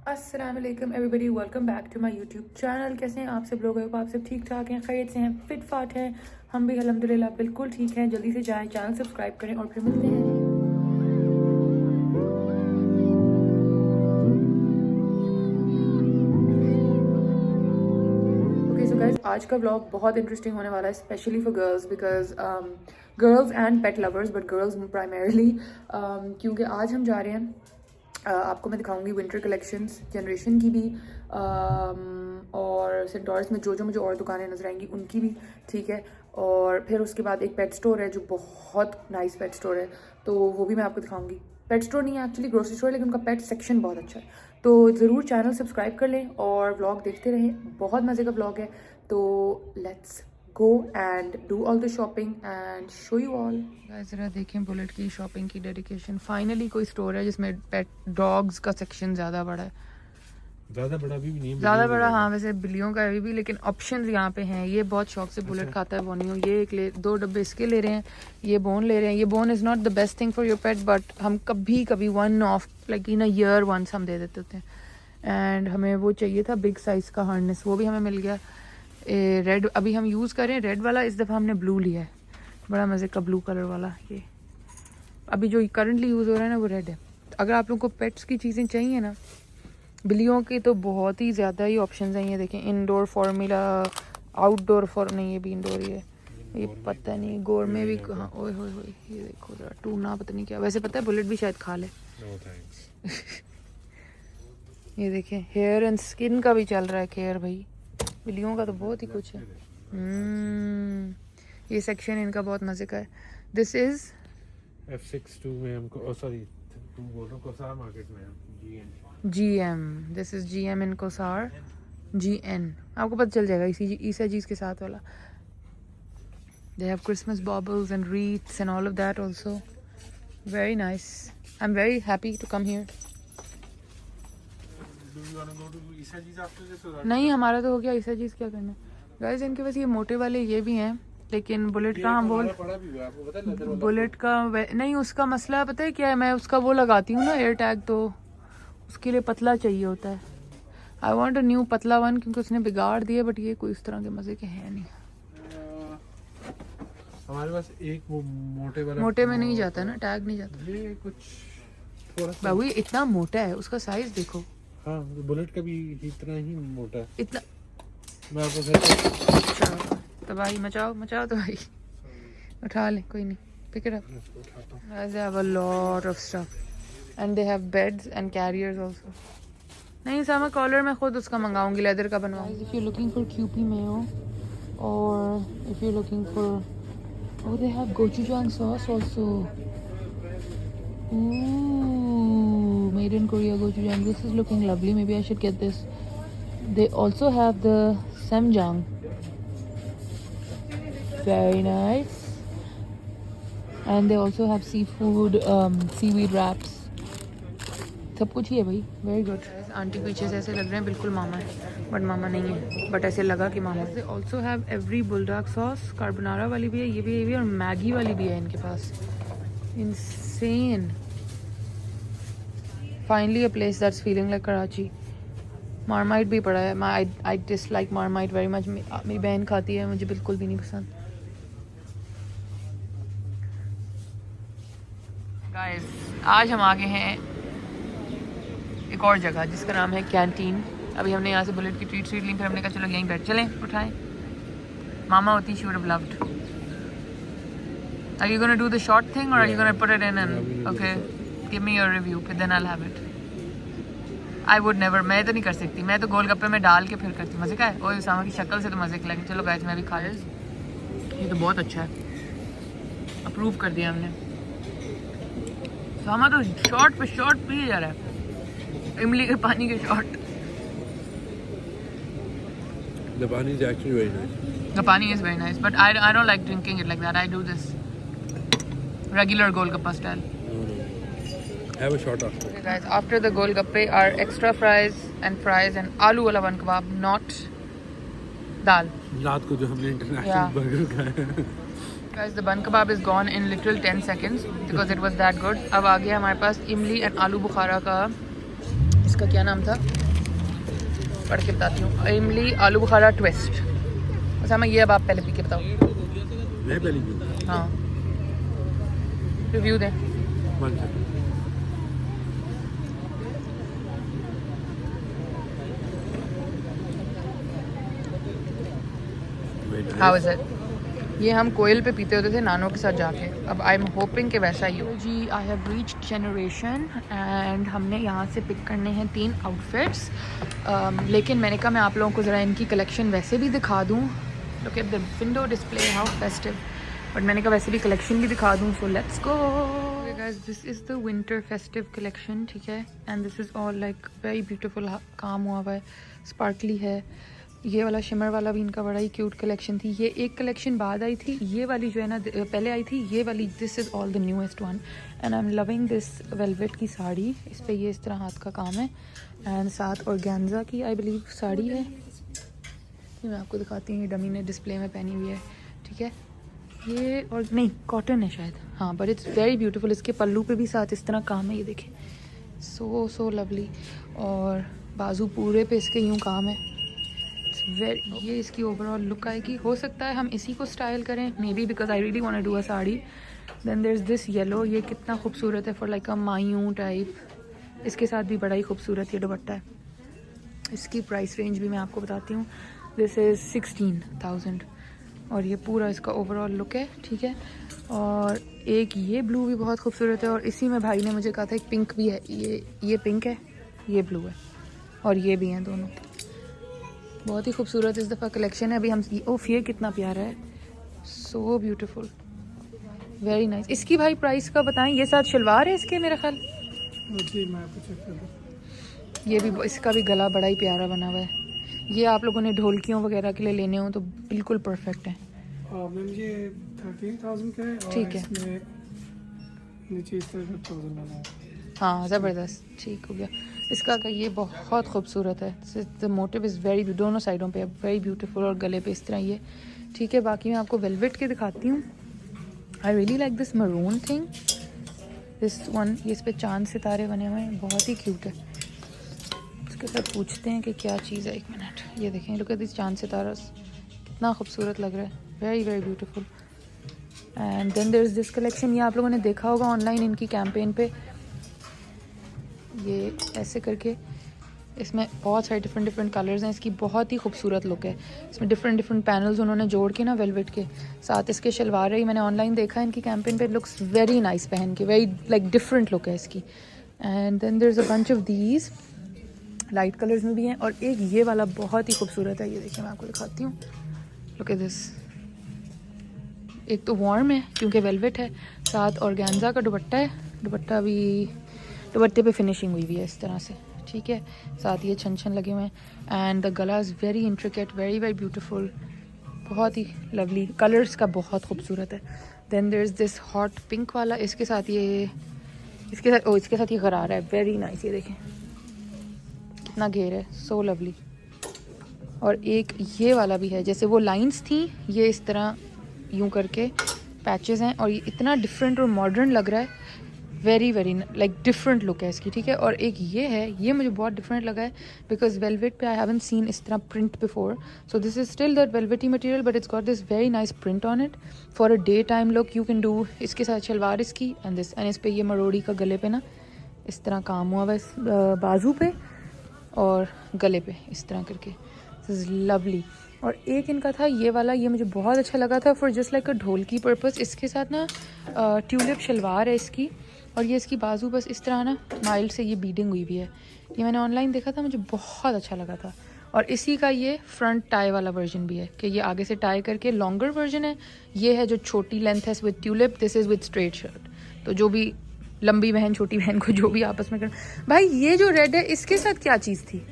अस्सलाम वालेकुम everybody, welcome back to my YouTube channel. कैसे हैं आप सब लोग? आप सब ठीक ठाक हैं, खैरियत से हैं, फिट फाट हैं। हम भी अल्हम्दुलिल्लाह बिल्कुल ठीक हैं। जल्दी से जाएं, चैनल सब्सक्राइब करें और फिर मिलते हैं। ओके सो गाइस, आज का व्लॉग बहुत इंटरेस्टिंग होने वाला है, specially for girls because girls and pet lovers, but girls primarily, क्योंकि आज हम जा रहे हैं आपको मैं दिखाऊंगी विंटर कलेक्शंस जनरेशन की भी, और सेंटोरस में जो जो मुझे और दुकानें नजर आएंगी उनकी भी, ठीक है। और फिर उसके बाद एक पेट स्टोर है जो बहुत नाइस पेट स्टोर है, तो वो भी मैं आपको दिखाऊंगी। पेट स्टोर नहीं है एक्चुअली, ग्रोसरी स्टोर है, लेकिन उनका पेट सेक्शन बहुत अच्छा है। तो ज़रूर चैनल सब्सक्राइब कर लें और व्लॉग देखते रहें, बहुत मज़े का व्लॉग है। तो let's go and do all the shopping and show you all. ज़रा देखें बुलेट की शॉपिंग की डेडिकेशन। फाइनली कोई स्टोर है जिसमें पेट डॉग्स का सेक्शन ज़्यादा बड़ा है, ज़्यादा बड़ा भी नहीं, ज़्यादा बड़ा। हाँ वैसे बिल्लियों का अभी भी, लेकिन ऑप्शंस यहाँ पे हैं। ये बहुत शौक से बुलेट खाता है बोनियो, ये एक ले 2 डब्बे इसके ले रहे हैं, ये बोन ले रहे हैं। ये bone is not the best thing for your pet, but हम कभी कभी one of like in a year once हम दे देते होते हैं। एंड हमें वो चाहिए था बिग साइज़ का हार्नेस, वो भी हमें मिल गया। रेड अभी हम यूज़ करें, रेड वाला। इस दफ़ा हमने ब्लू लिया है, बड़ा मज़े का ब्लू कलर वाला। ये अभी जो करंटली यूज़ हो रहा है ना वो रेड है। अगर आप लोगों को पेट्स की चीज़ें चाहिए ना, बिल्लियों की, तो बहुत ही ज़्यादा ही ऑप्शंस हैं। ये देखें, इंडोर फार्मूला, आउटडोर नहीं ये भी इंडोर ही है। ये पता नहीं गोर में भी कहाँ। ओए होए होए, ये देखो जरा टूना, पता नहीं क्या। वैसे पता है बुलेट भी शायद खा ले। No thanks. ये देखें, हेयर एंड स्किन का भी चल रहा है केयर भाई। बिल्लियों का तो बहुत ही कुछ है। ये सेक्शन इनका बहुत मज़े का है। दिस इज़ F62 में हमको, सॉरी 2 बोल रहा हूँ, कोसार मार्केट में GM। This is GM in Kosar, GN। आपको पता चल जाएगा इसी ईसा जीज के साथ वाला। They have Christmas baubles and wreaths and all of that also. Very nice. I'm very happy to come here. नहीं, हमारा तो हो गया। ईसा जीज क्या करना गाइस। इनके पास ये मोटे वाले ये भी हैं, लेकिन बुलेट का हम बोल बुलेट का नहीं, उसका मसला पता है क्या है? मैं उसका वो लगाती हूँ ना एयर टैग, तो उसके लिए पतला चाहिए होता है। आई वॉन्ट अ न्यू पतला वन, क्योंकि उसने बिगाड़ दिया। बट ये कोई इस तरह के मज़े के हैं नहीं। हमारे पास एक वो मोटे में नहीं जाता ना, टैग नहीं जाता। ये कुछ बाबू ये इतना मोटा है, उसका साइज देखो। हाँ, बुलेट का भी इतना ही मोटा है। इतना मैं आपको तबाही मचाओ तबाही। उठा ले, कोई नहीं, pick it up. Guys, they have a lot of stuff and they have beds and carriers also. नहीं, सामा कॉलर मैं खुद उसका मंगाऊंगी, लेदर का बनवाऊंगी। If you're looking for QP mayo or if you're looking for, oh they have gochujang sauce also. Ooh, made in Korea gochujang. This is looking lovely. Maybe I should get this. They also have the samjang. Very nice. And they also have seafood, seaweed wraps. सब कुछ ही है भाई, very good. Aunty पीछे से ऐसे लग रहे हैं बिल्कुल मामा है, बट मामा नहीं है, बट ऐसे लगा कि मामा है। Also have every bulldog sauce, carbonara वाली भी है, ये भी और मैगी वाली भी है इनके पास। Insane. Finally a place that's feeling like Karachi. Marmite भी पड़ा है। I dislike Marmite very much. मेरी बहन खाती है, मुझे बिल्कुल भी नहीं पसंद। गाइस, आज हम आ गए हैं एक और जगह जिसका नाम है कैंटीन। अभी हमने यहाँ से बुलेट की ट्रीट ली, फिर हमने कहा चलो यहीं बैठ चलें, उठाएं। मामा होती she would have loved. Are you gonna do the short thing or are you gonna put it in and okay, give me your review, फिर then I'll have it. I would never, मैं तो नहीं कर सकती। मैं तो गोलगप्पे में डाल के फिर करती। मज़े का है। और उसामा की शक्ल से तो मज़े के लगे। चलो गाइस, मैं भी खा ले। ये तो बहुत अच्छा है, अप्रूव कर दिया हमने। उसामा तो शॉर्ट पे शॉर्ट पिए जा रहा है, इमली के पानी के shot. The pani is actually very nice. The pani is very nice, but I don't like drinking it like that. I do this regular golgappa style. No. Have a shot after. Okay guys, after the golgappe are extra fries and aloo wala one kebab, not dal. रात को जो हमने international Yeah. Burger खाया। Guys, the bun kebab is gone in literal 10 seconds because it was that good. अब आ गया हमारे पास इमली and आलू बुखारा का इसका क्या नाम था, पढ़ के बताती हूँ। इमली आलू बुखारा ट्विस्ट। अच्छा मैं ये अब आप पहले पी के बताओ। मैं पहले क्यों? हाँ रिव्यू दें। How is it? ये हम कोयल पे पीते होते थे नानों के साथ जाके, अब आई एम होपिंग कि वैसा ही हो। जी I have reached generation and हमने यहाँ से पिक करने हैं 3 आउटफिट्स। लेकिन मैंने कहा मैं आप लोगों को ज़रा इनकी कलेक्शन वैसे भी दिखा दूँ। Look at the window display, how festive. But मैंने कहा वैसे भी कलेक्शन भी दिखा दूँ, so let's go guys. This is the winter festive collection, ठीक है। And this is all like very beautiful, काम हुआ हुआ है, स्पार्कली है। ये वाला शिमर वाला भी इनका बड़ा ही क्यूट कलेक्शन थी। ये एक कलेक्शन बाद आई थी, ये वाली जो है ना पहले आई थी, ये वाली this is all the newest one. And I am loving this velvet की साड़ी, इस पे ये इस तरह हाथ का काम है। एंड साथ ऑर्गेन्जा की आई बिलीव साड़ी है, ये मैं आपको दिखाती हूँ, डमी ने डिस्प्ले में पहनी हुई है, ठीक है। ये और नहीं कॉटन है शायद, हाँ, बट इट्स वेरी ब्यूटीफुल। इसके पल्लू पे भी साथ इस तरह काम है, ये देखें, सो लवली। और बाजू पूरे पे इसके यूँ काम है। ये इसकी ओवरऑल लुक आएगी। हो सकता है हम इसी को स्टाइल करें, maybe, because I really want to do a sari. Then there is this yellow, ये कितना खूबसूरत है फॉर लाइक अ मायूं टाइप। इसके साथ भी बड़ा ही खूबसूरत ये दुपट्टा है। इसकी प्राइस रेंज भी मैं आपको बताती हूँ, दिस इज़ 16,000 और ये पूरा इसका ओवरऑल लुक है, ठीक है। और एक ये ब्लू भी बहुत खूबसूरत है, और इसी में भाई ने मुझे कहा था एक पिंक भी है, ये पिंक है, ये ब्लू है, और ये भी हैं दोनों। बहुत ही खूबसूरत इस दफ़ा कलेक्शन है। अभी हम ओफ, ये कितना प्यारा है, सो ब्यूटीफुल, वेरी नाइस। इसकी भाई प्राइस का बताएं। ये साथ शलवार है इसके मेरा ख्याल, ये भी, इसका भी गला बड़ा ही प्यारा बना हुआ है। ये आप लोगों ने ढोलकियों वगैरह के लिए लेने हो तो बिल्कुल परफेक्ट है। मैम ये 13,000 का है, और ठीक है, इसमें नीचे इस तरह 1,000 वाला है। हाँ ज़बरदस्त, ठीक हो गया। इसका का ये बहुत खूबसूरत है, द मोटिव इज़ वेरी, दोनों साइडों पे वेरी ब्यूटीफुल, और गले पे इस तरह ये, ठीक है। बाकी मैं आपको वेलवेट के दिखाती हूँ। I really like this maroon thing, this one, ये इस पे चांद सितारे बने हुए हैं, बहुत ही क्यूट है। इसके साथ पूछते हैं कि क्या चीज़ है, एक मिनट। ये देखें, लुक एट दिस चांद सितारा, कितना खूबसूरत लग रहा है, very very beautiful. And then there is this collection, ये आप लोगों ने देखा होगा ऑनलाइन इनकी कैंपेन पे, ये ऐसे करके, इसमें बहुत सारे डिफरेंट कलर्स हैं। इसकी बहुत ही खूबसूरत लुक है, इसमें डिफरेंट पैनल्स उन्होंने जोड़ के ना वेलवेट के साथ। इसके शलवार है, मैंने ऑनलाइन देखा है इनकी कैंपेन पे, लुक्स वेरी नाइस पहन के, वेरी लाइक डिफरेंट लुक है इसकी। And then there is a bunch of these, light colours में भी हैं, और एक ये वाला बहुत ही खूबसूरत है, ये देखिए मैं आपको दिखाती हूँ, लुक एट दिस। एक तो वार्म है क्योंकि वेलवेट है, साथ ऑर्गेन्जा का दुपट्टा है, दुपट्टा भी, दुपट्टे पे फिनिशिंग हुई हुई है इस तरह से, ठीक है। साथ ये छन लगे हुए हैं, एंड द गला is very intricate, very very beautiful, बहुत ही लवली, कलर्स का बहुत खूबसूरत है। Then there is this hot pink वाला, इसके साथ ये, इसके साथ ये गरारा है, वेरी नाइस, ये देखें कितना घेर है, सो लवली। और एक ये वाला भी है, जैसे वो लाइंस थी, ये इस तरह यूं करके पैचेस हैं, और ये इतना डिफरेंट और मॉडर्न लग रहा है, very very like different look है इसकी, ठीक है। और एक ये है, ये मुझे बहुत डिफरेंट लगा है, बिकॉज वेलवेट पे आई हैवंट सीन इस तरह print before, so this is still that velvety material, but it's got this very nice print on it for a day time look. You can do, इसके साथ शलवार इसकी, and this, and इस पे ये मरोड़ी का गले पे ना इस तरह काम हुआ हुआ इस बाजू पे और गले पे इस तरह करके, दिस इज़ लवली। और एक इनका था ये वाला, ये मुझे बहुत अच्छा लगा था for just like a dholki purpose. इसके साथ ना ट्यूलिप शलवार है इसकी, और ये इसकी बाजू बस इस तरह ना माइल्ड से ये बीडिंग हुई भी है। ये मैंने ऑनलाइन देखा था, मुझे बहुत अच्छा लगा था। और इसी का ये फ्रंट टाई वाला वर्जन भी है कि ये आगे से टाई करके लॉन्गर वर्जन है। ये है जो छोटी लेंथ है with tulip, this is with straight shirt. तो जो भी लंबी बहन छोटी बहन को जो भी आपस में कर। भाई ये जो रेड है इसके साथ क्या चीज़ थी?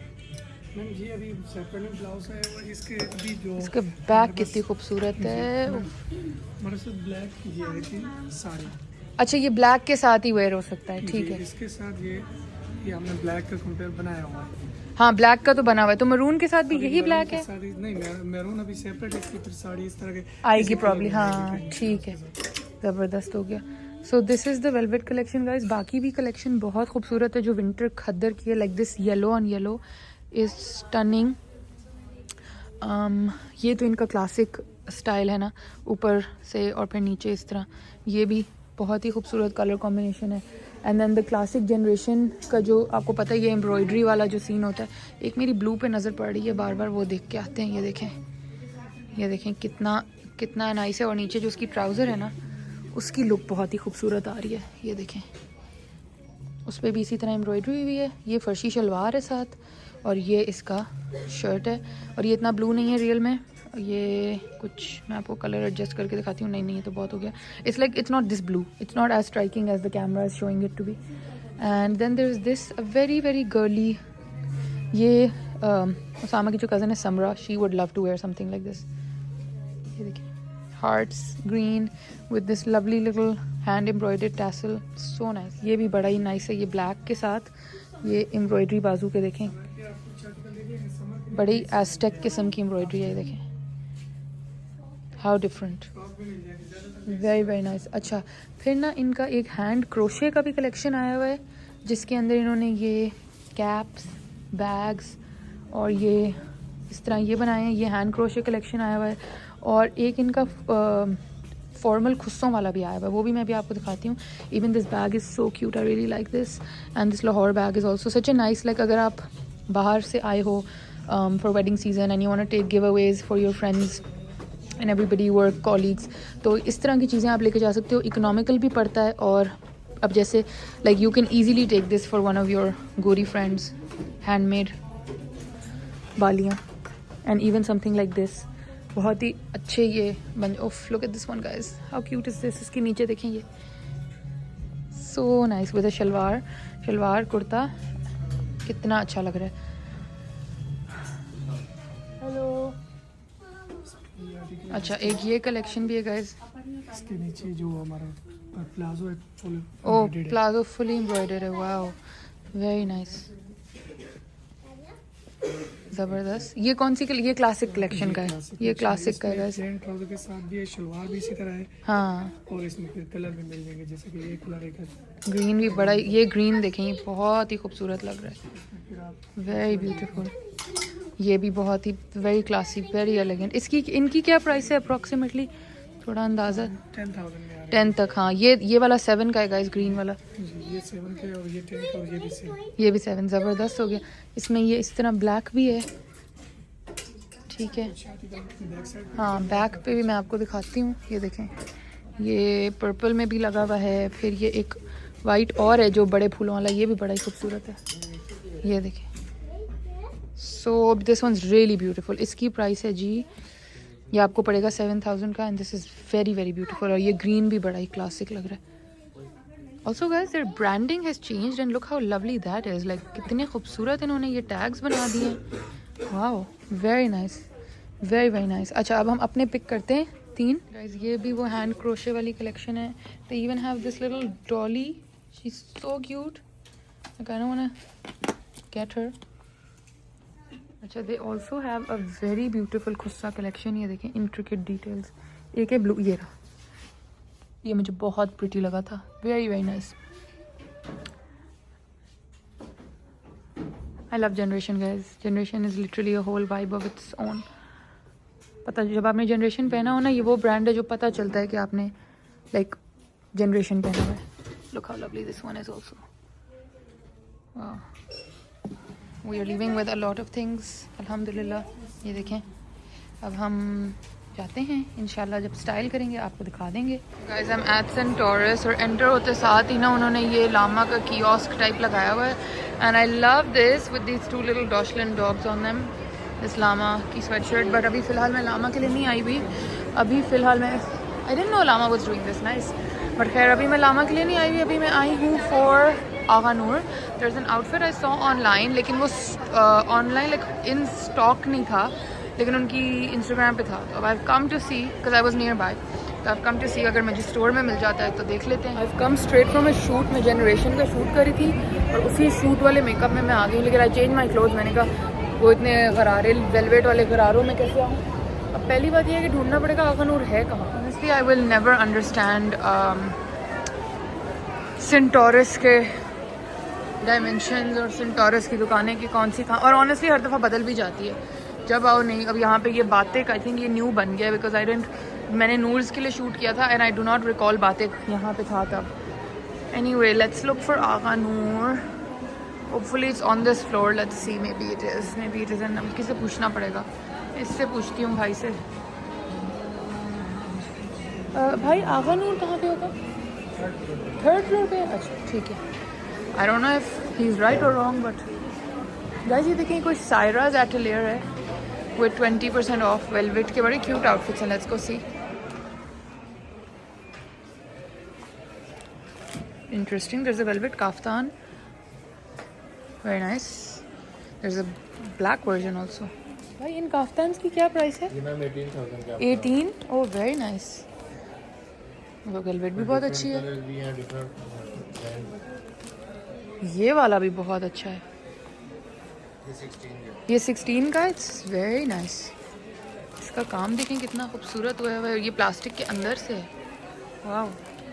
मैम ये अभी सेपरेट ब्लाउज है, और इसके अभी जो इसका बैक कितनी खूबसूरत है। मेरे से ब्लैक ये है कि साड़ी, अच्छा ये ब्लैक के साथ ही वेयर हो सकता है, ठीक है। इसके साथ ये हमने ब्लैक का कंपेयर बनाया हुआ है। हाँ ब्लैक का तो बना हुआ है, तो मरून के साथ भी यही ब्लैक है? नहीं, मैरून अभी सेपरेट है, इसकी फिर साड़ी इस तरह के आएगी प्रॉब्लम, हाँ ठीक है, ज़बरदस्त हो गया। So this is the velvet collection guys. बाकी भी कलेक्शन बहुत खूबसूरत है जो विंटर खद्दर की है, like this yellow on yellow is stunning. ये तो इनका क्लासिक स्टाइल है ना, ऊपर से और फिर नीचे इस तरह, ये भी बहुत ही खूबसूरत कलर कॉम्बिनेशन है। And then the classic Generation का जो आपको पता है ये एम्ब्रॉयडरी वाला जो सीन होता है, एक मेरी ब्लू पे नज़र पड़ रही है बार बार, वो देख के आते हैं। ये देखें कितना कितना नाइस है। और नीचे जो उसकी ट्राउज़र है ना, उसकी लुक बहुत ही खूबसूरत आ रही है। ये देखें, उस पर भी इसी तरह एम्ब्रॉयडरी भी है। ये फर्शी शलवार है साथ, और ये इसका शर्ट है। और ये इतना ब्लू नहीं है रियल में, ये कुछ मैं आपको कलर एडजस्ट करके दिखाती हूँ। नहीं ये तो बहुत हो गया। It's like it's not this blue, it's not as striking as the camera is showing it to be. And then there is this a very very girly, ये उसामा की जो कज़न है Samra, she would love to wear something like this. ये देखिए, hearts green with this lovely little hand embroidered tassel, so nice। ये भी बड़ा ही nice है, ये ब्लैक के साथ ये एम्ब्रॉयडरी बाजू के देखें, बड़ी एस्टेक किस्म की एम्ब्रॉयडरी है। ये देखें how different, very very nice. अच्छा, फिर ना इनका एक हैंड क्रोशे का भी कलेक्शन आया हुआ है, जिसके अंदर इन्होंने ये कैप्स, बैग्स और ये इस तरह ये बनाए हैं। ये हैंड क्रोशे कलेक्शन आया हुआ है। और एक इनका फॉर्मल खुस्सों वाला भी आया हुआ है, वो भी मैं भी आपको दिखाती हूँ। Even this bag is so cute, I really like this. And this Lahore bag is also such a nice, like अगर आप बाहर से आए हो for wedding season and you want to take giveaways for your friends and everybody, work colleagues, तो इस तरह की चीज़ें आप लेके जा सकते हो। इकोनॉमिकल भी पड़ता है, और अब जैसे like you can easily take this for one of your गोरी फ्रेंड्स, हैंडमेड बालियाँ, and even something like this. बहुत ही अच्छे ये बन, ओफ look at this one guys, how cute is this. इसके नीचे देखें, ये so nice with a shalwar kurta, कितना अच्छा लग रहा है। हेलो, अच्छा एक ये कलेक्शन भी है गाइस। इसके नीचे जो हमारा प्लाजो है फुल, ओ प्लाजो फुली एम्ब्रॉयडर्ड है, वाओ वेरी नाइस, ज़बरदस्त। ये कौन सी ये क्लासिक कलेक्शन का है, ये क्लासिक का है गाइस। प्लेन ट्राउजर के साथ भी है, शलवार भी इसी तरह है। हाँ, और इसमें फिर कलर भी मिल जाएंगे, जैसे कि ये कलर एक है, ग्रीन भी बड़ा, ये ग्रीन देखें, ये बहुत ही खूबसूरत लग रहा है, फिर आप वेरी ब्यूटीफुल। ये भी बहुत ही वेरी क्लासिक, वेरी एलिगेंट। इसकी इनकी क्या प्राइस है अप्रॉक्सीमेटली, थोड़ा अंदाज़ा? 10,000 में आ रहा 10 तक। हाँ, ये वाला 7 का है गाइस, ग्रीन वाला। है जी, ये 7 के और ये 10 का, और ये भी 7। ये भी 7, ज़बरदस्त हो गया। इसमें ये इस तरह ब्लैक भी है, ठीक है। बैक साइड हाँ, बैक पे भी मैं आपको दिखाती हूँ। ये देखें, ये पर्पल में भी लगा हुआ है, फिर ये एक वाइट और है जो बड़े फूलों वाला, ये भी बड़ा ही खूबसूरत है। ये देखें, so this one is really beautiful. इसकी प्राइस है जी, ये आपको पड़ेगा 7,000 का, and this is very very beautiful. और ये ग्रीन भी बड़ा ही क्लासिक लग रहा है। Also guys their branding has changed and look how lovely that is, like कितने खूबसूरत इन्होंने ये टैग्स बना दिए हैं। Wow, very nice, very very nice. अच्छा, अब हम अपने पिक करते हैं 3 गाइस। ये भी वो हैंड क्रोशे वाली कलेक्शन है। They even have this little dolly, she is so cute, I kind of want get her. अच्छा, they also have a very beautiful khussa collection. ये देखें, इंट्रिकेट डिटेल्स। एक है ब्लू, ये रहा, ये मुझे बहुत प्रिटी लगा था, very very nice. I love Generation guys, Generation is literally a whole vibe of its own. पता, जब आपने जनरेशन पहना हो ना, ये वो ब्रांड है जो पता चलता है कि आपने लाइक जनरेशन पहना हुआ है। Look how lovely this one is also. We are living with a lot of things, अल्हम्दुलिल्लाह। ये देखें, अब हम जाते हैं इंशाल्लाह, जब स्टाइल करेंगे आपको दिखा देंगे। Guys I am at Centaurus, और एंटर होते साथ ही ना उन्होंने ये लामा का कियोस्क टाइप लगाया हुआ है, and I love this with these 2 little dachshund dogs on them. इस लामा की स्वेटशर्ट, बट अभी फ़िलहाल मैं लामा के लिए नहीं आई हुई। अभी फ़िलहाल मैं, I didn't know Lama was doing this nice, but खैर अभी मैं लामा के लिए नहीं आई हुई। अभी मैं आई हूँ for Agha Noor. There is an outfit I saw online, लेकिन वो ऑनलाइन लाइक इन स्टॉक नहीं था, लेकिन उनकी इंस्टाग्राम पे था। तो I have come to see, because I was nearby, तो आई हैव कम टू सी अगर मुझे स्टोर में मिल जाता है तो देख लेते हैं। आई have come straight from a shoot, मैं जनरेशन का शूट करी थी, और उसी शूट वाले मेकअप में मैं आ गई, लेकिन आई चेंज माई क्लोथ। मैंने कहा वो इतने गरारे वेलवेट वाले गरारों में कैसे आऊँ। अब पहली बात यह है कि ढूंढना पड़ेगा आगा नूर है कहाँ। Honestly I will never understand Centaurus के डायमेंशंस और सेंटोरस की दुकानें कि कौन सी कहाँ, और ऑनेस्टली हर दफ़ा बदल भी जाती है जब आओ। नहीं अब यहाँ पे ये बातें आई थिंक ये न्यू बन गया है बिकॉज आई डेंट, मैंने नूर्स के लिए शूट किया था and I do not recall बातें यहाँ पे था तब। Anyway let's look for Agha Noor, hopefully it's on this floor, let's see, maybe it is and किसी से पूछना पड़ेगा, इससे पूछती हूँ भाई से। भाई आगा नूर कहाँ पे होगा? 3rd फ्लोर पे? अच्छा ठीक है। I don't know if he is right और रॉन्ग बट गाइस ये देखें कोई सायराज एटलियर है विद 20% ऑफ वेलवेट के बड़े क्यूट आउटफिट्स हैं। Let's go see. Interesting, there is a velvet kaftan, very nice. There is a black version also. भाई in काफ्तान्स की क्या प्राइस है? ये मैम 18,000 का 18? Oh very nice. वो वेलवेट भी बहुत अच्छी है, ये वाला भी बहुत अच्छा है। ये 16 का, इट्स वेरी नाइस। इसका काम देखें कितना खूबसूरत हुआ है, ये प्लास्टिक के अंदर से है। वाह,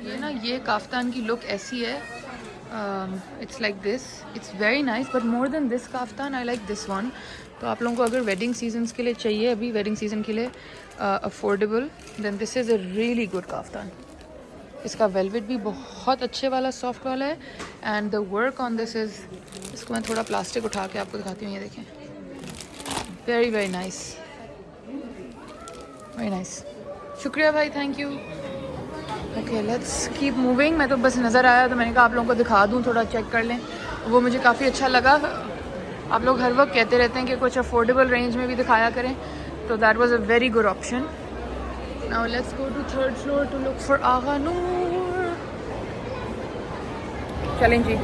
ये ना ये काफ्तान की लुक ऐसी है, it's like this, it's very nice but more than this kaftan I like this one. तो आप लोगों को अगर वेडिंग सीजन्स के लिए चाहिए, अभी वेडिंग सीजन के लिए affordable, then this is a really good kaftan. इसका वेलवेट भी बहुत अच्छे वाला सॉफ्ट वाला है and the work on this is, इसको मैं थोड़ा प्लास्टिक उठा के आपको दिखाती हूँ, ये देखें, very very nice, very nice. शुक्रिया भाई, thank you. Okay let's keep moving. मैं तो बस नज़र आया तो मैंने कहा आप लोगों को दिखा दूँ, थोड़ा चेक कर लें, वो मुझे काफ़ी अच्छा लगा। आप लोग हर वक्त कहते रहते हैं कि कुछ अफोर्डेबल रेंज में भी दिखाया करें, तो that was a very good option. Now let's go to 3rd floor to look for Agha Noor. चलें जी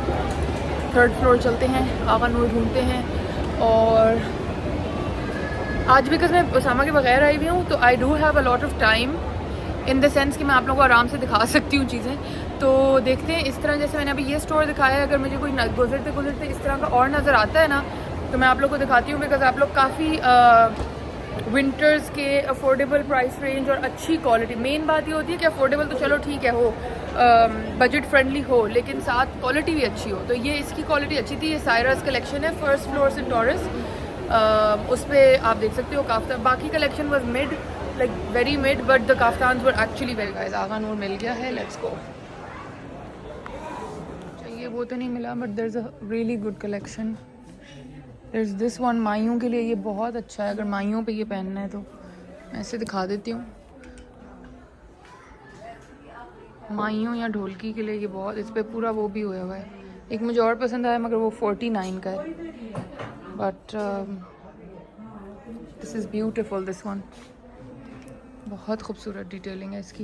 3rd फ्लोर चलते हैं, आगा नूर घूमते हैं। और आज बिकॉज मैं उसामा के बगैर आई हुई हूँ तो I do have a lot of time in the sense कि मैं आप लोगों को आराम से दिखा सकती हूँ चीज़ें। तो देखते हैं, इस तरह जैसे मैंने अभी ये स्टोर दिखाया है, अगर मुझे कोई गुजरते गुजरते इस तरह का और नज़र आता है ना तो मैं आप लोग को दिखाती हूँ, बिकॉज आप लोग काफ़ी विंटर्स के अफोर्डेबल प्राइस रेंज और अच्छी क्वालिटी, मेन बात ये होती है कि अफोर्डेबल तो चलो ठीक है हो, बजट फ्रेंडली हो, लेकिन साथ क्वालिटी भी अच्छी हो। तो ये इसकी क्वालिटी अच्छी थी। ये सायरास कलेक्शन है, 1st फ्लोर सेंटोरस, उस पर आप देख सकते हो काफ्तान। बाकी collection was mid, like very mid, but the kaftan were actually very guys. Agha Noor मिल गया है, लेट्स गो। चाहिए वो तो नहीं मिला but there is a really good collection. There is this one, माइयों के लिए ये बहुत अच्छा है, अगर माइयों पे ये पहनना है तो मैं इसे दिखा देती हूँ। माइयों या ढोलकी के लिए ये बहुत, इस पर पूरा वो भी हुआ हुआ है। एक मुझे और पसंद आया मगर वो 49 का है, but this is beautiful, this one बहुत खूबसूरत डिटेलिंग है इसकी।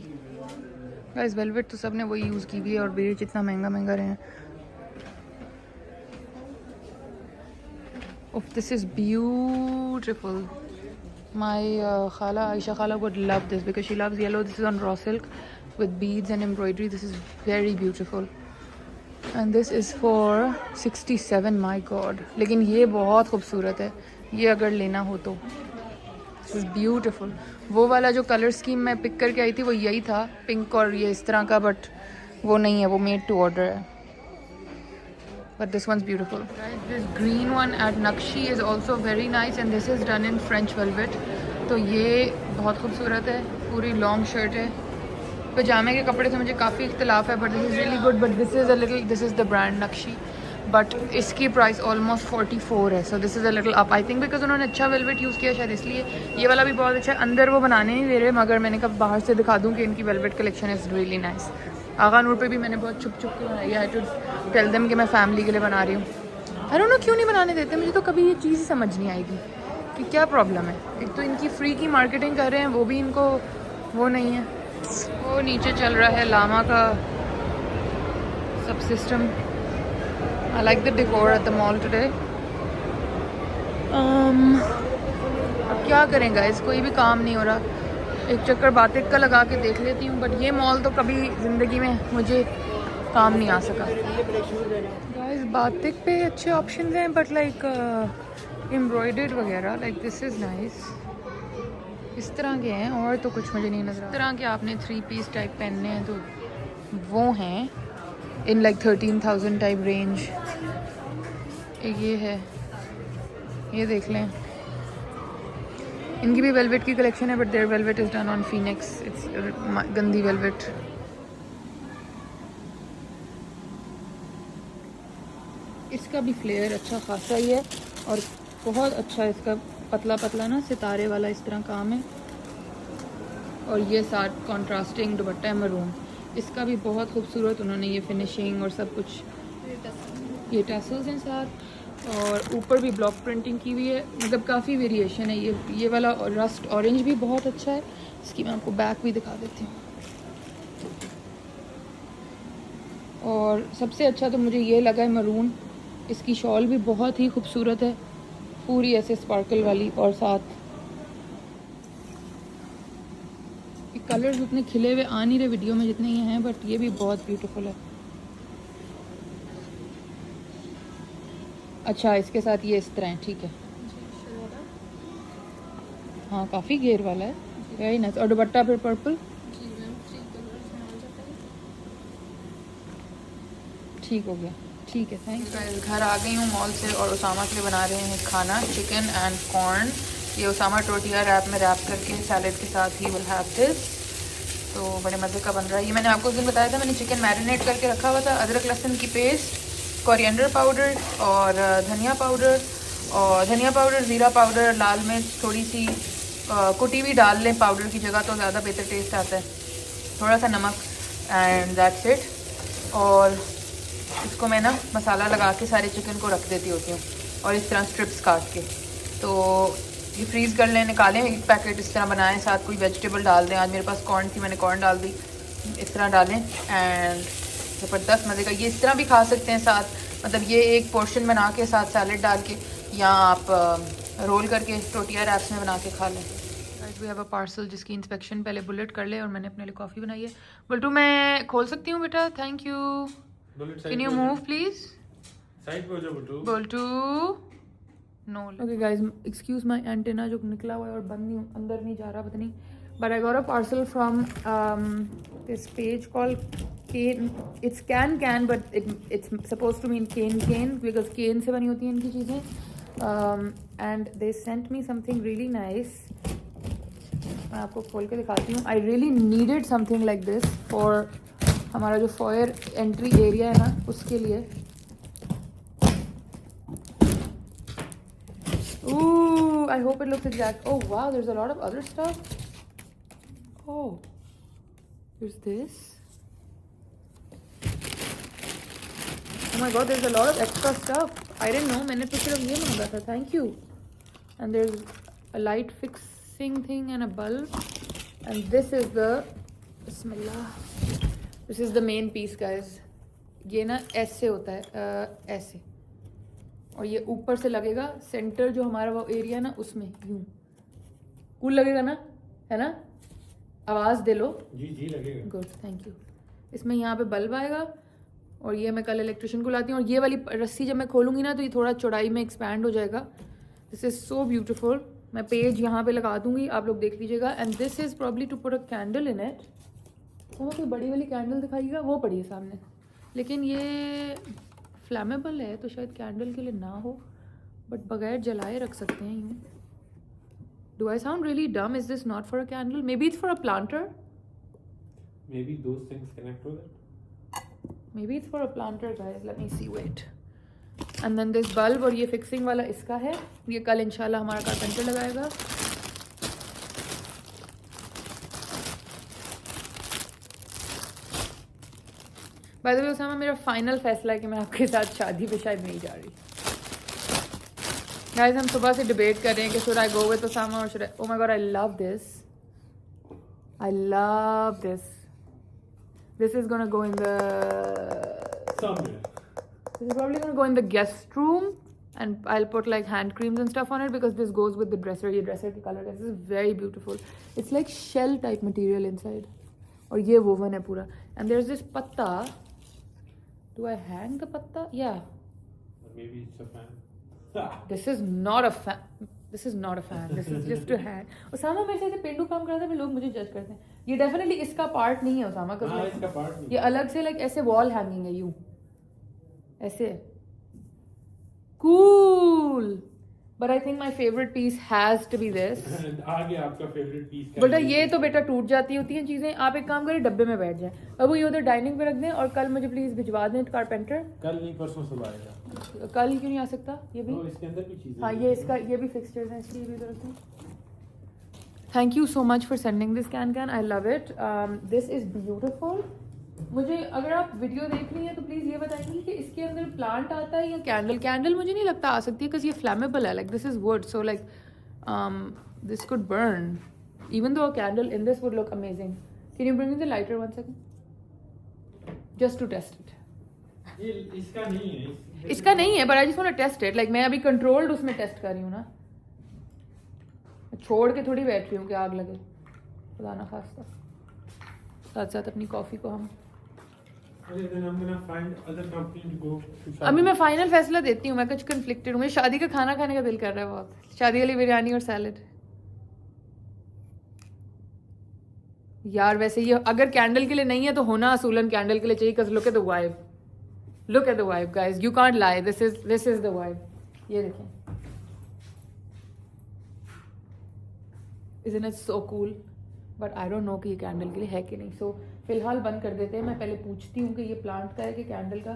गाइस वेलवेट तो सब ने वही यूज़ की हुई है और बेच इतना महंगा महंगा रहे हैं। Oh this is beautiful. My खाला आयशा खाला would love this because she loves yellow. This is on raw silk with beads and embroidery. This is very beautiful and this is for 67. my god, लेकिन ये बहुत खूबसूरत है, ये अगर लेना हो तो दिस इज़ ब्यूटिफुल। वो वाला जो कलर स्कीम मैं पिक करके आई थी वो यही था, पिंक और ये इस तरह का, बट वो नहीं है, वो मेड टू ऑर्डर है। But this one is beautiful. This green one at Naqshi is also very nice and this is done in French velvet. तो ये बहुत खूबसूरत है, पूरी लॉन्ग शर्ट है। पजामे के कपड़े से मुझे काफ़ी इख्तलाफ है, but this is really good, but this is a little, this is the brand नक्शी, but इसकी प्राइस ऑलमोस्ट 44 है। So this is a little up, I think because उन्होंने अच्छा वेलवेट यूज़ किया शायद इसलिए। ये वाला भी बहुत अच्छा है, अंदर वो बनाने नहीं दे रहे, मगर मैंने कहा बाहर से दिखा दूँ कि इनकी velvet collection is really nice. Agha Noor पे भी मैंने बहुत छुप छुप के बनाई है, आई टू टेल देम कि मैं फैमिली के लिए बना रही हूँ। आई डोंट नो क्यों नहीं बनाने देते, मुझे तो कभी ये चीज़ ही समझ नहीं आएगी कि क्या प्रॉब्लम है। एक तो इनकी फ्री की मार्केटिंग कर रहे हैं, वो भी इनको वो नहीं है। वो नीचे चल रहा है लामा का सब system. I like the decor at the mall today. अब क्या करें गाइस, कोई भी काम नहीं हो रहा। एक चक्कर बातिक का लगा के देख लेती हूँ, बट ये मॉल तो कभी ज़िंदगी में मुझे काम नहीं आ सका। गाइस बातिक पे अच्छे ऑप्शंस हैं, बट लाइक एम्ब्रॉयडर्ड वगैरह, लाइक दिस इज़ नाइस, इस तरह के हैं, और तो कुछ मुझे नहीं नज़र आ। इस तरह के आपने 3 पीस टाइप पहनने हैं तो वो हैं, इन लाइक 13,000 टाइप रेंज। ये है, ये देख लें। इनकी भी वेलवेट की कलेक्शन है, but there velvet is done on Phoenix, it's गंदी वेलवेट। इसका भी फ्लेयर अच्छा खासा ही है और बहुत अच्छा इसका पतला पतला ना सितारे वाला इस तरह काम है। और ये साथ कॉन्ट्रास्टिंग दुपट्टा है मरून, इसका भी बहुत खूबसूरत उन्होंने ये फिनिशिंग और सब कुछ, ये टैसल्स हैं साथ और ऊपर भी ब्लॉक प्रिंटिंग की हुई है। मतलब काफ़ी वेरिएशन है। ये वाला रस्ट ऑरेंज भी बहुत अच्छा है। इसकी मैं आपको बैक भी दिखा देती हूँ। और सबसे अच्छा तो मुझे ये लगा है मरून। इसकी शॉल भी बहुत ही खूबसूरत है, पूरी ऐसे स्पार्कल वाली, और साथ कलर्स उतने खिले हुए आ नहीं रहे वीडियो में जितने ये हैं, बट ये भी बहुत ब्यूटीफुल है। अच्छा, इसके साथ ये इस तरह है, ठीक है। हाँ, काफ़ी घेर वाला है, वेरी नाइस। और दुपट्टा फिर पर्पल, ठीक हो गया, ठीक है, थैंक यू। घर आ गई हूँ मॉल से और उसामा के लिए बना रहे हैं खाना, चिकन एंड कॉर्न। ये उसामा टोटिया रैप में रैप करके सैलेड के साथ ही विल हैव दिस। तो बड़े मज़े का बन रहा है ये। मैंने आपको उस दिन बताया था, मैंने चिकन मैरिनेट करके रखा हुआ था। अदरक लहसुन की पेस्ट, कोरिएंडर पाउडर और धनिया पाउडर, ज़ीरा पाउडर, लाल मिर्च थोड़ी सी कुटी हुई डाल लें पाउडर की जगह, तो ज़्यादा बेहतर टेस्ट आता है। थोड़ा सा नमक एंड दैट्स इट। और इसको मैं ना मसाला लगा के सारे चिकन को रख देती होती हूँ और इस तरह स्ट्रिप्स काट के। तो ये फ्रीज़ कर लें, निकालें, एक पैकेट इस तरह बनाएं, साथ कोई वेजिटेबल डाल दें। आज मेरे पास कॉर्न थी, मैंने कॉर्न डाल दी। इस तरह डालें एंड ज़बरदस्त मज़े का। ये इस तरह भी खा सकते हैं साथ, मतलब ये एक पोर्शन बना के साथ सैलेड डाल के, या आप रोल करके टोटिया रैप्स में बना के खा लें। वी हैव अ पार्सल जिसकी इंस्पेक्शन पहले बुलेट कर ले, और मैंने अपने लिए कॉफ़ी बनाई है। बुलटू, मैं खोल सकती हूँ बेटा? Thank you. Can you move please? Side पे हो जाओ Bultu. Bultu, no. Okay guys, excuse my antenna जो निकला हुआ है और बंद नहीं, अंदर नहीं जा रहा, पता नहीं। But I got a parcel from this page called cane. It's can but it's suppose to mean cane because cane से बनी होती हैं इनकी चीज़ें। And they sent me something really nice. मैं आपको खोल के दिखाती हूँ। I really needed something like this for हमारा जो फॉयर एंट्री एरिया है ना, उसके लिए। Ooh, I hope it looks exact. Oh wow, there's a lot of other stuff. Oh, there's this. Oh my god, there's a lot of extra stuff. I didn't know. मैंने तो सिर्फ ये मांगा था. Thank you. And there's a light fixing thing and a bulb. And this is the Bismillah. This is the main piece, guys. ये ना ऐसे होता है, ऐसे, और ये ऊपर से लगेगा सेंटर जो हमारा वो एरिया ना, उसमें यूं कूल लगेगा ना, है ना? आवाज़ दे लो। जी लगेगा। Good, thank you. इसमें यहाँ पे बल्ब आएगा, और ये मैं कल इलेक्ट्रिशियन को लाती हूँ। और ये वाली रस्सी जब मैं खोलूँगी ना, तो ये थोड़ा चौड़ाई में एक्सपैंड हो जाएगा। This is so beautiful. मैं पेज यहाँ पे लगा दूँगी, आप लोग देख लीजिएगा। And this is probably to put a candle in it. तो कोई बड़ी वाली कैंडल दिखाइएगा, वो पड़ी है सामने, लेकिन ये फ्लैमेबल है तो शायद कैंडल के लिए ना हो, बट बगैर जलाए रख सकते हैं यूँ। डू आई साउंड रियली डम? Is this not for a candle? May be it's for a planter. Maybe those things connect with it. Maybe it's for a planter, guys. Let me see. Wait. And then this bulb, और ये fixing वाला इसका है। ये कल इंशाल्लाह हमारा carpenter लगाएगा। बाय द वे उसामा, मेरा फाइनल फैसला है कि मैं आपके साथ शादी पे शायद नहीं जा रही। गाइस, हम सुबह से डिबेट कर रहे हैं कि should I go with Usama और should I. Oh my God, I love this, I love this. This is gonna go in the Somewhere. This is probably gonna go in the guest room, and I'll put like hand creams and stuff on it because this goes with the dresser. ये dresser की color है. This is very beautiful. It's like shell type material inside. और ये woven है पूरा. And there's this patta. Do I hang the patta? Yeah. Or maybe it's a fan. This is not a fan. This is not a fan. This is just to hang. Usama मेरे से पेंडू काम करता है, फिर लोग मुझे जज करते हैं। ये डेफिनेटली इसका पार्ट नहीं है उसामा, हाँ इसका पार्ट नहीं ये अलग से लाइक ऐसे वॉल हैंगिंग है, यूं ऐसे। Cool, but I think my favourite piece has to be this. आ गया आपका फेवरेट पीस। बेटा ये तो बेटा टूट जाती होती हैं चीजें। आप एक काम करें, डब्बे में बैठ जाएं, अब वो ये उधर डाइनिंग पे रख दें, और कल मुझे प्लीज भिजवा दें कारपेंटर। कल नहीं परसों सुबह आएगा। कल क्यों नहीं आ सकता? ये भी तो इसके अंदर भी चीजें हाँ, ये इसका ये भी फिक्सचर्स हैं, इसलिए भी रख दूँ। Thank you so much for sending this can, I love it, this is beautiful. मुझे अगर आप वीडियो देख रही हैं तो प्लीज़ ये बताएंगी कि इसके अंदर प्लांट आता है या कैंडल? कैंडल मुझे नहीं लगता आ सकती है, बिकॉज ये फ्लैमेबल है, like this is wood, so like this could burn, even though a candle in this would look amazing. Can you bring me the lighter 1 second, just to test it? ये इसका नहीं है, इसका नहीं है, but I just want to test it, like मैं अभी controlled उसमें टेस्ट कर रही हूँ ना, छोड़ के थोड़ी बैठ रही हूँ कि आग लगे, खुदा ना खास्ता। साथ साथ अपनी कॉफ़ी को हम अभी मैं फाइनल फैसला देती हूँ। मैं कुछ कन्फ्लिक्टेड हूँ, मुझे शादी का खाना खाने का दिल कर रहा है बहुत, शादी वाली बिरयानी और सैलेड। यार वैसे ये अगर कैंडल के लिए नहीं है तो होना असूलन कैंडल के लिए चाहिए, because look at the vibe, look at the vibe guys, you can't lie, this is the vibe. ये देखें, isn't it so cool? But I don't no कि ये कैंडल के लिए है कि नहीं, सो फिलहाल बंद कर देते हैं। मैं पहले पूछती हूँ कि ये प्लांट का है कि कैंडल का,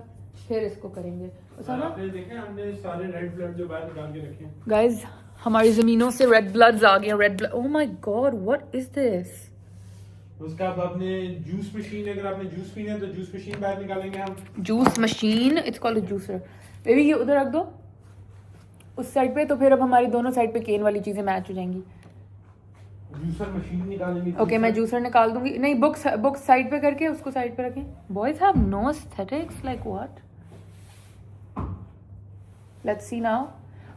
फिर इसको करेंगे। आपने देखा हमने सारे रेड ब्लड जो बाहर निकाल के रखे हैं गाइज, हमारी जमीनों से रेड ब्लड्स आ गए, red blood, oh my God what is this? उसका अब आपने जूस मशीन, अगर आपने जूस पीना है तो जूस मशीन बाहर निकालेंगे हम। Juice machine, it's called a juicer. Baby ये उधर रख दो उस साइड पे, तो फिर अब हमारी दोनों साइड पे केन वाली चीजें मैच हो जाएंगी। जूसर मशीन निकालेंगे। ओके, मैं जूसर निकाल दूंगी। नहीं, बुक्स साइड पे करके उसको साइड पे रखें। Boys have no aesthetics, like what? Let's see now.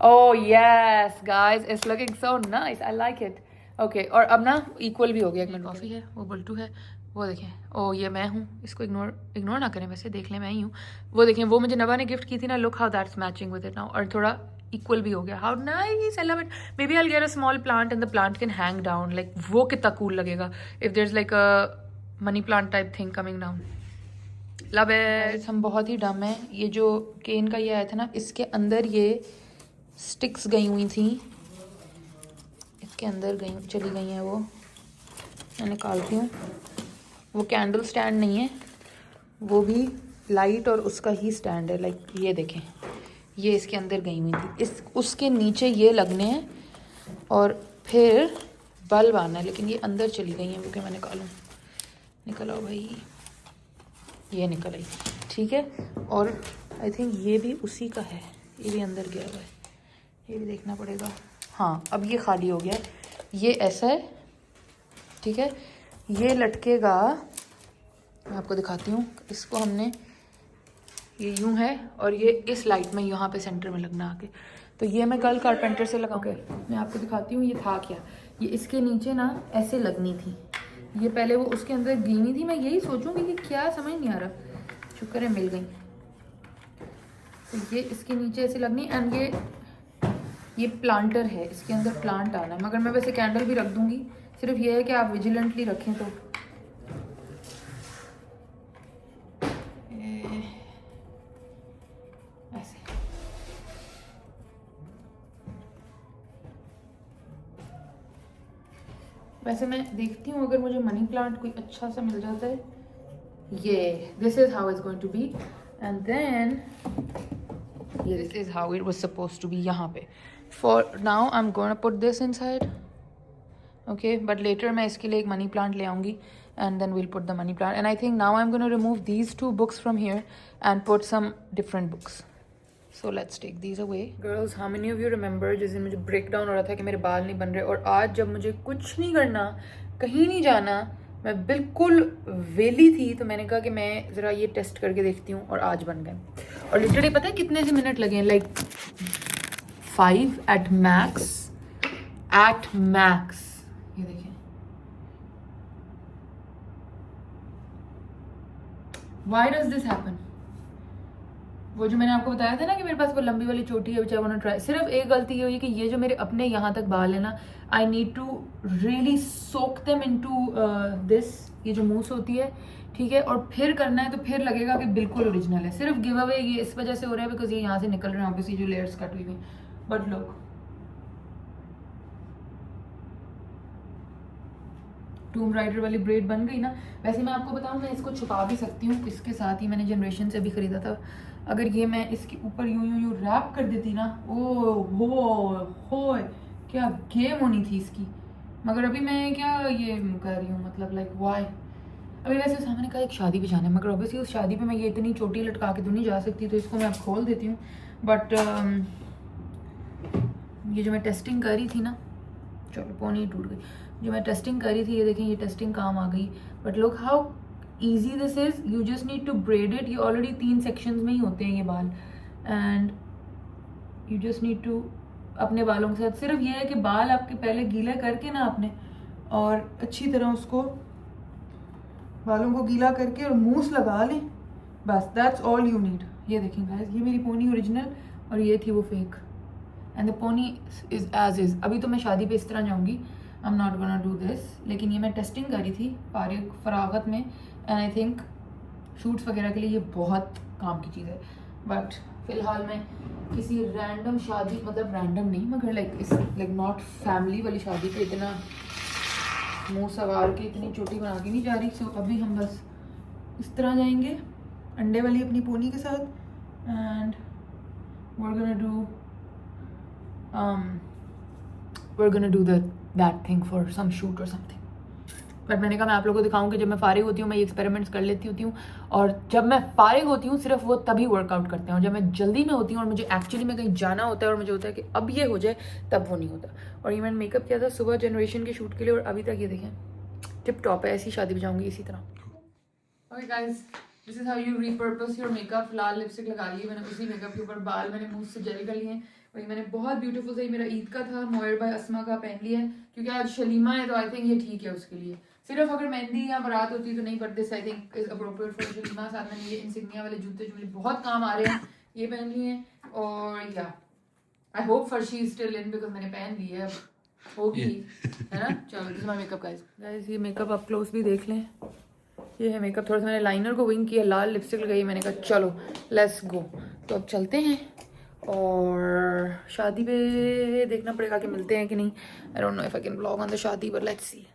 Oh yes guys, it's looking so nice, I like it. Okay, और अब ना इक्वल भी हो गया। एक मिनट, कॉफी है, वो बल्टू है, वो देखें, ओ ये मैं हूँ, इसको इग्नोर ना करें, वैसे देख लें मैं ही हूँ। वो देखें, वो मुझे नवा ने गिफ्ट की थी ना, look how that's matching with it now, और थोड़ा इक्वल भी हो गया। How nice, I love it. Maybe I will get a small plant and the plant can hang down, like वो कितना कूल लगेगा if there is like a money plant type thing coming down. Love it. हम बहुत ही डम हैं। ये जो केन का ये आया था ना, इसके अंदर ये स्टिक्स गई हुई थी, इसके अंदर चली गई हैं, वो मैं निकालती हूँ। वो कैंडल स्टैंड नहीं है, वो भी लाइट और उसका ही स्टैंड है, लाइक ये देखें, ये इसके अंदर गई हुई थी। उसके नीचे ये लगने हैं और फिर बल्ब आना है, लेकिन ये अंदर चली गई हैं। वो क्या मैं निकालूं? निकल आओ भाई, ये निकल आई, ठीक है। और आई थिंक ये भी उसी का है, ये भी अंदर गया हुआ है, ये भी देखना पड़ेगा। हाँ, अब ये खाली हो गया, ये ऐसा है, ठीक है। ये लटकेगा, मैं आपको दिखाती हूँ। इसको हमने, ये यूं है और ये इस लाइट में यहाँ पे सेंटर में लगना आके, तो ये मैं कल कारपेंटर से लगाऊंगा। मैं आपको दिखाती हूँ ये था क्या। ये इसके नीचे ना ऐसे लगनी थी, ये पहले वो उसके अंदर गीमी थी। मैं यही सोचूंगी कि क्या, समझ नहीं आ रहा, शुक्र है मिल गई। तो ये इसके नीचे ऐसे लगनी, एंड ये प्लांटर है, इसके अंदर प्लांट आना है। मगर मैं वैसे कैंडल भी रख दूंगी, सिर्फ ये है कि आप विजिलेंटली रखें। तो ऐसे वैसे मैं देखती हूँ अगर मुझे मनी प्लांट कोई अच्छा सा मिल जाता है। ये this is how it's going to be, and then this is how it was supposed to be. यहाँ पे for now I am going to put this inside, okay, but later मैं इसके लिए एक मनी प्लांट ले आऊंगी, and then we'll put the money plant. And I think now I'm going to remove these 2 books from here and put some different books. So let's take these away. Girls, how many of you remember जिस दिन मुझे break down हो रहा था कि मेरे बाल नहीं बन रहे, और आज जब मुझे कुछ नहीं करना, कहीं नहीं जाना, मैं बिल्कुल वेली थी, तो मैंने कहा कि मैं ज़रा ये टेस्ट करके देखती हूँ, और आज बन गए। और लिटरली पता है कितने से मिनट लगे हैं, like 5 at max, at max। ये देखें, why does this happen? वो जो मैंने आपको बताया था ना कि मेरे पास वो लंबी वाली चोटी है, which I wanna try। सिर्फ एक गलती ये हुई कि ये जो मेरे अपने यहाँ तक बाल है ना, I need to really soak them into this, ये जो मूस होती है, ठीक है, और फिर करना है तो फिर लगेगा कि बिल्कुल ओरिजिनल है। सिर्फ गिव अवे ये इस वजह से हो रहा है बिकॉज ये यहाँ से निकल रहे हैं ऑब्वियसली जो लेयर्स कट हुई हुई। बट लुक, टूम राइडर वाली ब्रेड बन गई ना। वैसे मैं आपको बताऊं, मैं इसको छुपा भी सकती हूँ, इसके साथ ही मैंने जनरेशन से भी ख़रीदा था। अगर ये मैं इसके ऊपर यूं यूं यूं रैप कर देती ना, हो क्या गेम होनी थी इसकी। मगर अभी मैं क्या ये कर रही हूँ, मतलब लाइक वाई। अभी वैसे सामने का एक शादी पे जाना है, मगर ऑब्वियसली उस शादी पे मैं ये इतनी चोटी लटका के तो नहीं जा सकती, तो इसको मैं अब खोल देती हूँ। बट ये जो मैं टेस्टिंग कर रही थी ना, चलो पोनी टूट गई, जो मैं टेस्टिंग करी थी, ये देखें ये टेस्टिंग काम आ गई। But look how easy this is, you just need to braid it. ये ऑलरेडी 3 सेक्शंस में ही होते हैं ये बाल, and you just need to अपने बालों के साथ, सिर्फ ये है कि बाल आपके पहले गीले करके ना आपने, और अच्छी तरह उसको बालों को गीला करके और मूस लगा लें, बस दैट्स ऑल यू नीड। ये देखें गाइस, ये मेरी पोनी ओरिजिनल और ये थी वो fake, and the pony is as is. अभी तो मैं शादी पे इस तरह जाऊंगी, I am not gonna do this, लेकिन ये मैं टेस्टिंग करी थी फरागत में, एंड आई थिंक शूट्स वगैरह के लिए ये बहुत काम की चीज़ है। बट फिलहाल मैं किसी रैंडम शादी, मतलब रैंडम नहीं मगर लाइक नॉट फैमिली वाली शादी पे इतना मुंह सवार के इतनी चोटी बना के नहीं जा रही। सो अभी हम बस इस तरह जाएंगे अंडे वाली अपनी पोनी के साथ, and we're gonna do that thing for some shoot or something। But मैंने कहा मैं आप लोगों को दिखाऊं कि जब मैं फारिग होती हूँ मैं ये एक्सपेरिमेंट्स कर लेती होती हूँ, और जब मैं फारिग होती हूँ सिर्फ वो तभी वर्कआउट करते हैं, और जब मैं जल्दी में होती हूँ और मुझे एक्चुअली में कहीं जाना होता है और मुझे होता है कि अब ये हो जाए, तब वो नहीं होता। और ये मैंने मेकअप किया था सुबह जनरेशन के शूट के लिए, और अभी तक ये देखें टिप टॉप है। ऐसी शादी में जाऊँगी इसी तरह। Okay guys, this is how you repurpose your makeup. Lal lipstick लगा ली है मैंने, उसी मेकअप के ऊपर बाल मैंने मुंह से जेल कर लिए हैं। वही मैंने बहुत ब्यूटीफुल सा, मेरा ईद का था, मोयर बाय अस्मा का पहन लिया है क्योंकि आज शलीमा है, तो आई थिंक ये ठीक है उसके लिए। सिर्फ अगर मेहंदी या बारात होती तो नहीं, but this I think is appropriate for Shalima. साथ में ये इंसिग्निया वाले जूते जो मुझे बहुत काम आ रहे हैं, ये पहन लिए हैं। और या I hope farshi is still in because मैंने पहन ली है, होगी है ना। चलो this is my makeup guys. ये मेकअप आप क्लोज भी देख लें, ये है मेकअप। थोड़ा सा मैंने लाइनर को विंग किया, लाल लिपस्टिक लगाई, मैंने कहा चलो लेट्स गो। तो अब चलते हैं, और शादी पे देखना पड़ेगा कि मिलते हैं कि नहीं। आई don't know if I can blog on the शादी, बट लेट्स सी।